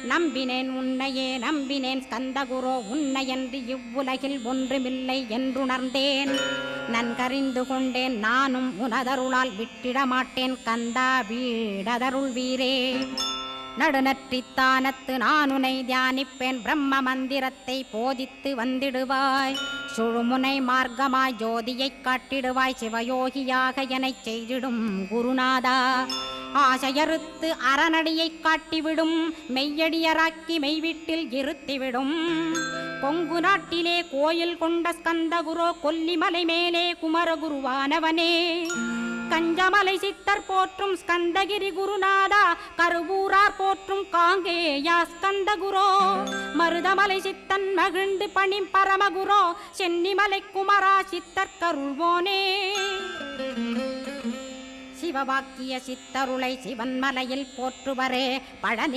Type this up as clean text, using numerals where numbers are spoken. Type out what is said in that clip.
நம்பினேன் உன்னையே நம்பினேன் ஸ்கந்தகுரோ உன்னையன்றி இவ்வுலகில் ஒன்றுமில்லை என்றுணர்ந்தேன். நன்கறிந்து கொண்டேன் நானும் உனதருளால் விட்டிட மாட்டேன் கந்தா வீடதருள் வீரே. நடுநற்றித்தானத்து நானுனை தியானிப்பேன் பிரம்ம மந்திரத்தை போதித்து வந்திடுவாய். சுழுமுனை மார்க்கமாய் ஜோதியைக் காட்டிடுவாய் சிவயோகியாக எனச் செய்திடும் குருநாதா. ஆசையறுத்து அறநடியைக் காட்டிவிடும் மெய்யடியராக்கி மெய்வீட்டில் இருத்திவிடும். கொங்கு நாட்டிலே கோயில் கொண்ட ஸ்கந்தகுரோ கொல்லிமலை மேலே குமரகுருவானவனே. கஞ்சமலை சித்தர் போற்றும் ஸ்கந்தகிரி குருநாதா கருவூரார் போற்றும் காங்கேயா ஸ்கந்தகுரோ. மருதமலை சித்தன் மகிழ்ந்து பணி பரமகுரோ சென்னிமலை குமரா சித்தர் கருள்வோனே. சிவவாக்கிய சித்தருளை சிவன்மலையில் போற்றுவரே பழனி